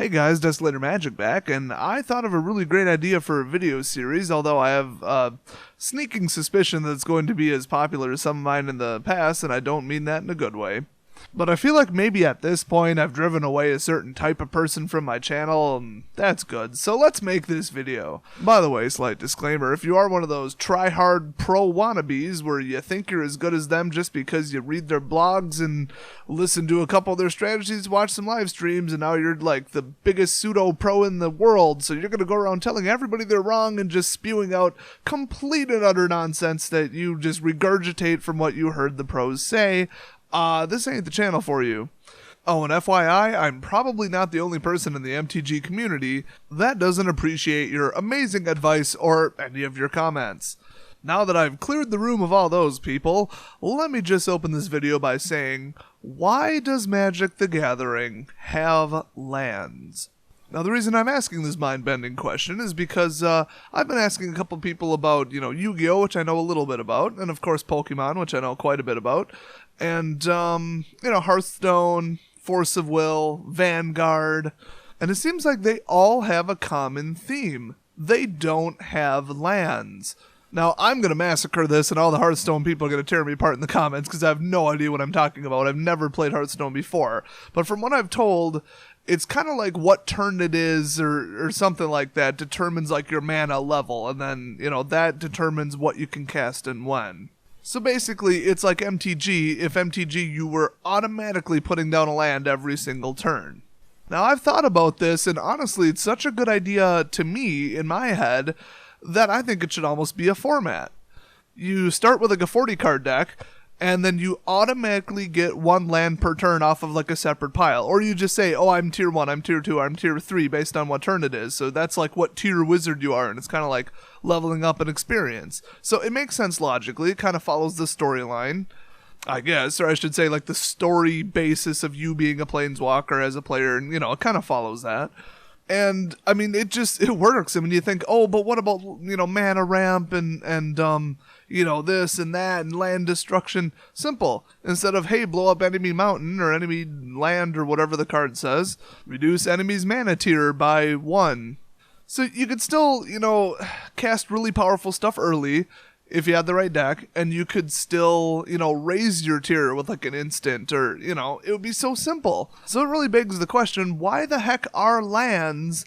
Hey guys, Desolator Magic back, and I thought of a really great idea for a video series, although I have a sneaking suspicion that it's going to be as popular as some of mine in the past, and I don't mean that in a good way. But I feel like maybe at this point I've driven away a certain type of person from my channel, and that's good. So let's make this video. By the way, slight disclaimer, if you are one of those try-hard pro wannabes where you think you're as good as them just because you read their blogs and listen to a couple of their strategies, watch some live streams, and now you're like the biggest pseudo-pro in the world, so you're going to go around telling everybody they're wrong and just spewing out complete and utter nonsense that you just regurgitate from what you heard the pros say, this ain't the channel for you. Oh, and FYI, I'm probably not the only person in the MTG community that doesn't appreciate your amazing advice or any of your comments. Now that I've cleared the room of all those people, let me just open this video by saying, why does Magic the Gathering have lands? Now, the reason I'm asking this mind-bending question is because I've been asking a couple people about, Yu-Gi-Oh!, which I know a little bit about, and of course Pokemon, which I know quite a bit about, and, Hearthstone, Force of Will, Vanguard, and it seems like they all have a common theme. They don't have lands. Now, I'm going to massacre this, and all the Hearthstone people are going to tear me apart in the comments because I have no idea what I'm talking about. I've never played Hearthstone before. But from what I've told, it's kind of like what turn it is or something like that determines like your mana level, and then, that determines what you can cast and when. So basically, it's like MTG, if MTG you were automatically putting down a land every single turn. Now, I've thought about this, and honestly, it's such a good idea to me, in my head, that I think it should almost be a format. You start with like a 40 card deck, and then you automatically get one land per turn off of like a separate pile. Or you just say, oh, I'm tier 1, I'm tier 2, I'm tier 3 based on what turn it is. So that's like what tier wizard you are, and it's kind of like leveling up an experience. So it makes sense logically. It kind of follows the storyline, I guess, or I should say like the story basis of you being a planeswalker as a player, and it kind of follows that. And I mean, it works. I mean, you think, oh, but what about, mana ramp and this and that and land destruction? Simple. Instead of, hey, blow up enemy mountain or enemy land or whatever the card says, reduce enemy's mana tier by 1. So you could still, cast really powerful stuff early if you had the right deck, and you could still, raise your tier with like an instant, or, it would be so simple. So it really begs the question, why the heck are lands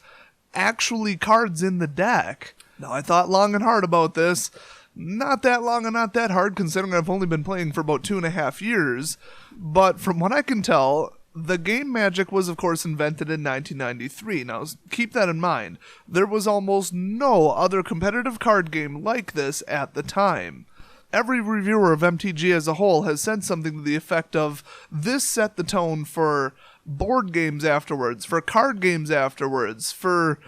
actually cards in the deck? Now, I thought long and hard about this. Not that long and not that hard, considering I've only been playing for about 2.5 years. But from what I can tell, the game Magic was, of course, invented in 1993. Now, keep that in mind. There was almost no other competitive card game like this at the time. Every reviewer of MTG as a whole has said something to the effect of, this set the tone for board games afterwards, for card games afterwards, for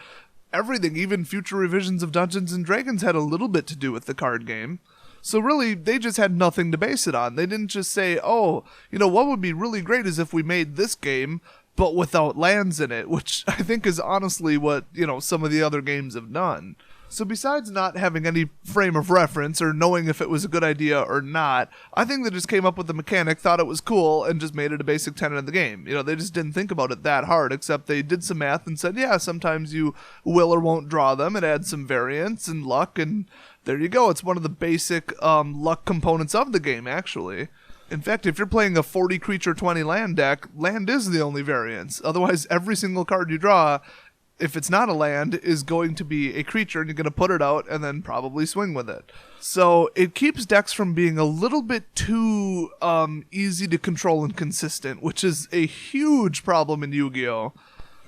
everything. Even future revisions of Dungeons & Dragons had a little bit to do with the card game. So really, they just had nothing to base it on. They didn't just say, oh, what would be really great is if we made this game, but without lands in it, which I think is honestly what, some of the other games have done. So besides not having any frame of reference or knowing if it was a good idea or not, I think they just came up with the mechanic, thought it was cool, and just made it a basic tenet of the game. They just didn't think about it that hard, except they did some math and said, yeah, sometimes you will or won't draw them. It adds some variance and luck, and there you go. It's one of the basic luck components of the game, actually. In fact, if you're playing a 40 creature 20 land deck, land is the only variance. Otherwise, every single card you draw, if it's not a land, is going to be a creature, and you're going to put it out and then probably swing with it. So it keeps decks from being a little bit too easy to control and consistent, which is a huge problem in Yu-Gi-Oh!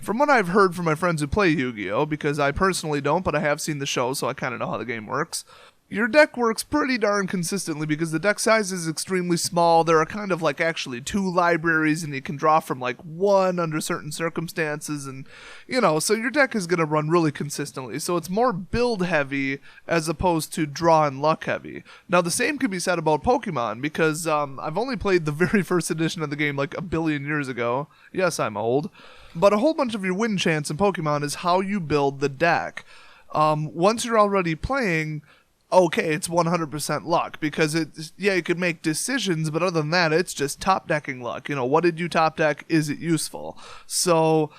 From what I've heard from my friends who play Yu-Gi-Oh!, because I personally don't, but I have seen the show, so I kind of know how the game works, your deck works pretty darn consistently because the deck size is extremely small. There are kind of like actually 2 libraries, and you can draw from like 1 under certain circumstances, and so your deck is going to run really consistently. So it's more build heavy as opposed to draw and luck heavy. Now the same could be said about Pokemon, because I've only played the very first edition of the game like a billion years ago. Yes, I'm old. But a whole bunch of your win chance in Pokemon is how you build the deck. Once you're already playing, okay, it's 100% luck, because you could make decisions, but other than that, it's just top decking luck. What did you top deck? Is it useful? So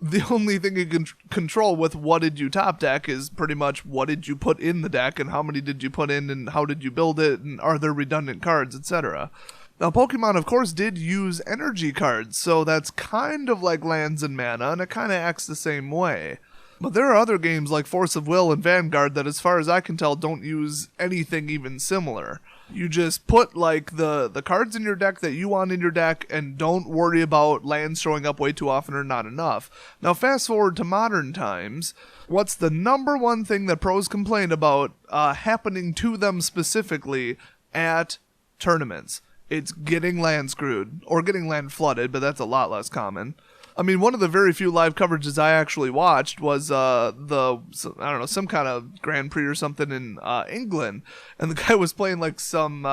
The only thing you can control with what did you top deck is pretty much what did you put in the deck and how many did you put in and how did you build it and are there redundant cards, etc. Now, Pokemon, of course, did use energy cards, so that's kind of like lands and mana, and it kind of acts the same way. But there are other games like Force of Will and Vanguard that, as far as I can tell, don't use anything even similar. You just put, like, the cards in your deck that you want in your deck and don't worry about lands showing up way too often or not enough. Now, fast forward to modern times, what's the number one thing that pros complain about happening to them specifically at tournaments? It's getting land screwed, or getting land flooded, but that's a lot less common. I mean, one of the very few live coverages I actually watched was some kind of Grand Prix or something in England, and the guy was playing like some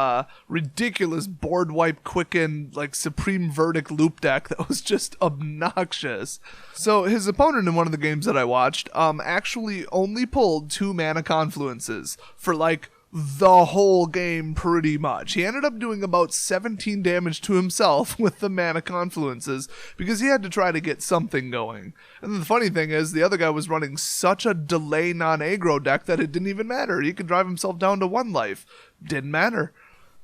ridiculous board wipe quicken like Supreme Verdict loop deck that was just obnoxious. So his opponent in one of the games that I watched actually only pulled 2 mana confluences for like the whole game pretty much. He ended up doing about 17 damage to himself with the mana confluences because he had to try to get something going. And the funny thing is, the other guy was running such a delay non-aggro deck that it didn't even matter. He could drive himself down to 1 life. Didn't matter.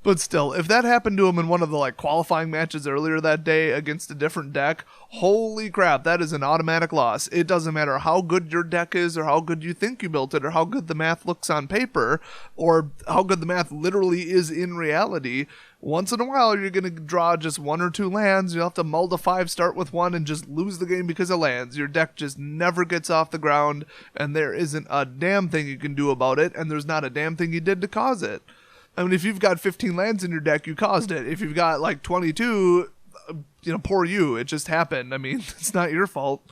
But still, if that happened to him in one of the like qualifying matches earlier that day against a different deck, holy crap, that is an automatic loss. It doesn't matter how good your deck is or how good you think you built it or how good the math looks on paper or how good the math literally is in reality. Once in a while, you're going to draw just 1 or 2 lands. You'll have to mull to 5, start with 1, and just lose the game because of lands. Your deck just never gets off the ground, and there isn't a damn thing you can do about it, and there's not a damn thing you did to cause it. I mean, if you've got 15 lands in your deck, you caused it. If you've got like 22, poor you. It just happened. I mean, it's not your fault.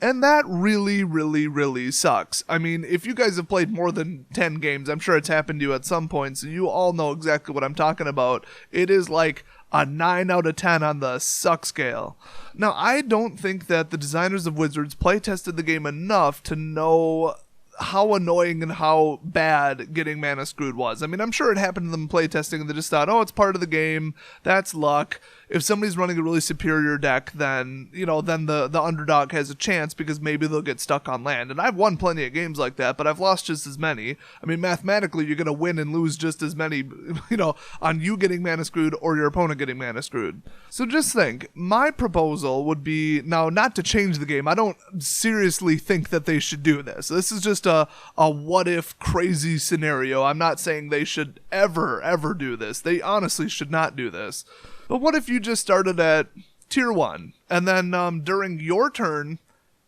And that really, really, really sucks. I mean, if you guys have played more than 10 games, I'm sure it's happened to you at some point, so you all know exactly what I'm talking about. It is like a 9 out of 10 on the suck scale. Now, I don't think that the designers of Wizards play-tested the game enough to know how annoying and how bad getting mana screwed was. I mean, I'm sure it happened to them playtesting and they just thought, oh, it's part of the game. That's luck. If somebody's running a really superior deck, then, then the underdog has a chance because maybe they'll get stuck on land. And I've won plenty of games like that, but I've lost just as many. I mean, mathematically, you're going to win and lose just as many, on you getting mana screwed or your opponent getting mana screwed. So just think, my proposal would be, now, not to change the game. I don't seriously think that they should do this. This is just a what-if crazy scenario. I'm not saying they should ever do this. They honestly should not do this. But what if you just started at tier 1, and then during your turn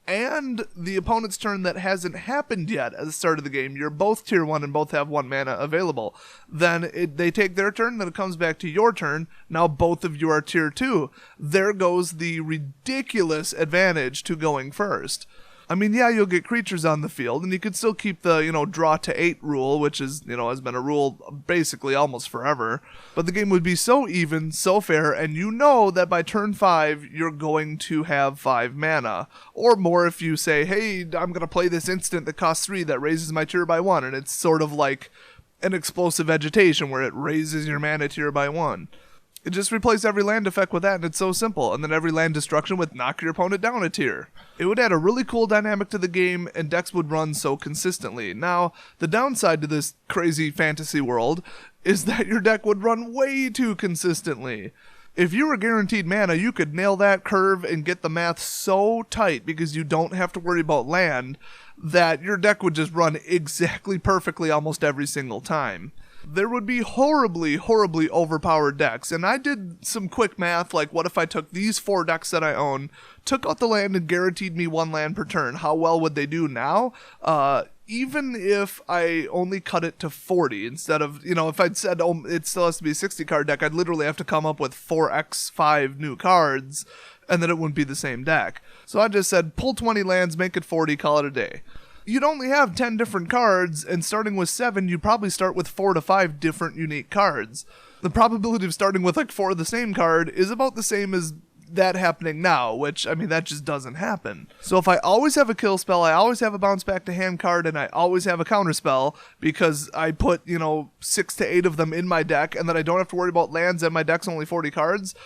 and the opponent's turn that hasn't happened yet at the start of the game, you're both tier 1 and both have 1 mana available. Then they take their turn, then it comes back to your turn. Now both of you are tier 2. There goes the ridiculous advantage to going first. I mean, yeah, you'll get creatures on the field, and you could still keep the, draw to 8 rule, which is, has been a rule basically almost forever. But the game would be so even, so fair, and you know that by turn 5, you're going to have 5 mana. Or more if you say, hey, I'm going to play this instant that costs 3 that raises my tier by 1, and it's sort of like an explosive vegetation where it raises your mana tier by 1. It just replace every land effect with that, and it's so simple. And then every land destruction would knock your opponent down a tier. It would add a really cool dynamic to the game, and decks would run so consistently. Now, the downside to this crazy fantasy world is that your deck would run way too consistently. If you were guaranteed mana, you could nail that curve and get the math so tight because you don't have to worry about land that your deck would just run exactly perfectly almost every single time. There would be horribly, horribly overpowered decks. And I did some quick math, like what if I took these 4 decks that I own, took out the land and guaranteed me 1 land per turn? How well would they do now? Even if I only cut it to 40 instead of, if I'd said, oh, it still has to be a 60 card deck, I'd literally have to come up with 4x5 new cards, and then it wouldn't be the same deck. So I just said, pull 20 lands, make it 40, call it a day. You'd only have 10 different cards, and starting with 7, you'd probably start with 4 to 5 different unique cards. The probability of starting with like 4 of the same card is about the same as that happening now, which, I mean, that just doesn't happen. So if I always have a kill spell, I always have a bounce back to hand card, and I always have a counter spell because I put, 6 to 8 of them in my deck, and then I don't have to worry about lands and my deck's only 40 cards,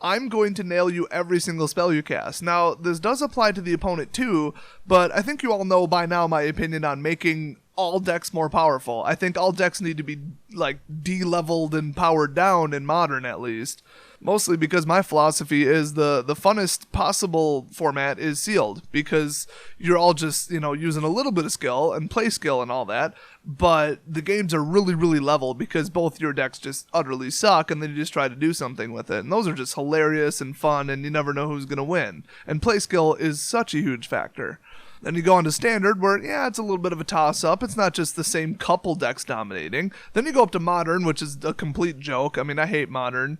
I'm going to nail you every single spell you cast. Now, this does apply to the opponent too, but I think you all know by now my opinion on making all decks more powerful. I think all decks need to be, like, de-leveled and powered down in Modern, at least. Mostly because my philosophy is the funnest possible format is sealed, because you're all just, using a little bit of skill and play skill and all that, but the games are really, really level because both your decks just utterly suck and then you just try to do something with it. And those are just hilarious and fun, and you never know who's going to win. And play skill is such a huge factor. Then you go on to Standard, where, it's a little bit of a toss-up. It's not just the same couple decks dominating. Then you go up to Modern, which is a complete joke. I mean, I hate Modern.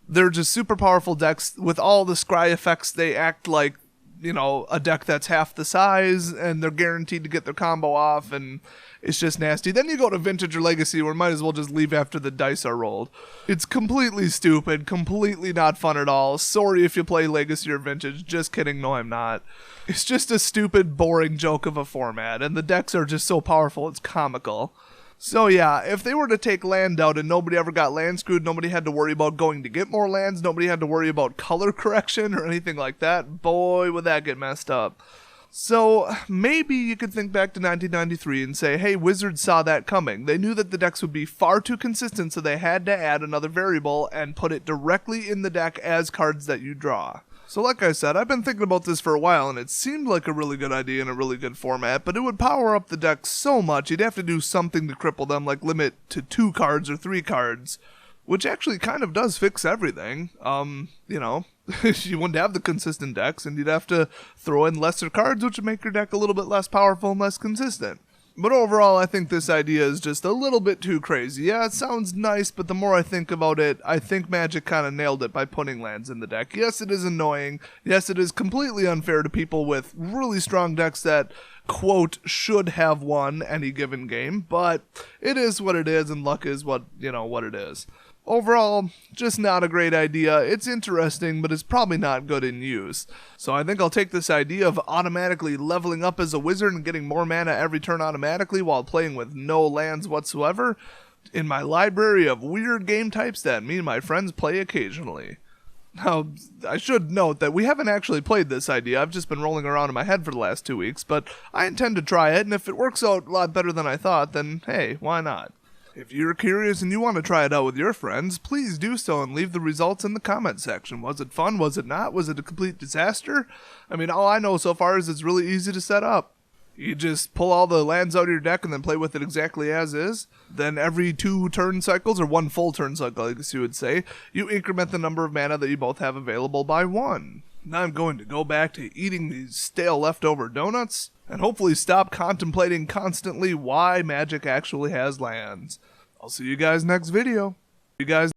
They're just super powerful decks. With all the scry effects, they act like, a deck that's half the size, and they're guaranteed to get their combo off, and it's just nasty. Then you go to Vintage or Legacy, where might as well just leave after the dice are rolled. It's completely stupid, completely not fun at all. Sorry if you play Legacy or Vintage. Just kidding, no I'm not. It's just a stupid, boring joke of a format, and the decks are just so powerful, it's comical. So yeah, if they were to take land out and nobody ever got land screwed, nobody had to worry about going to get more lands, nobody had to worry about color correction or anything like that, boy, would that get messed up. So maybe you could think back to 1993 and say, hey, Wizards saw that coming. They knew that the decks would be far too consistent, so they had to add another variable and put it directly in the deck as cards that you draw. So like I said, I've been thinking about this for a while, and it seemed like a really good idea and a really good format, but it would power up the deck so much, you'd have to do something to cripple them, like limit to 2 cards or 3 cards, which actually kind of does fix everything. You wouldn't have the consistent decks, and you'd have to throw in lesser cards, which would make your deck a little bit less powerful and less consistent. But overall, I think this idea is just a little bit too crazy. Yeah, it sounds nice, but the more I think about it, I think Magic kind of nailed it by putting lands in the deck. Yes, it is annoying. Yes, it is completely unfair to people with really strong decks that, quote, should have won any given game, but it is what it is, and luck is what it is. Overall, just not a great idea. It's interesting, but it's probably not good in use. So I think I'll take this idea of automatically leveling up as a wizard and getting more mana every turn automatically while playing with no lands whatsoever in my library of weird game types that me and my friends play occasionally. Now, I should note that we haven't actually played this idea. I've just been rolling around in my head for the last 2 weeks, but I intend to try it, and if it works out a lot better than I thought, then hey, why not? If you're curious and you want to try it out with your friends, please do so and leave the results in the comment section. Was it fun? Was it not? Was it a complete disaster? I mean, all I know so far is it's really easy to set up. You just pull all the lands out of your deck and then play with it exactly as is. Then every 2 turn cycles, or 1 full turn cycle, I guess you would say, you increment the number of mana that you both have available by 1. Now I'm going to go back to eating these stale leftover donuts and hopefully stop contemplating constantly why Magic actually has lands. I'll see you guys next video. You guys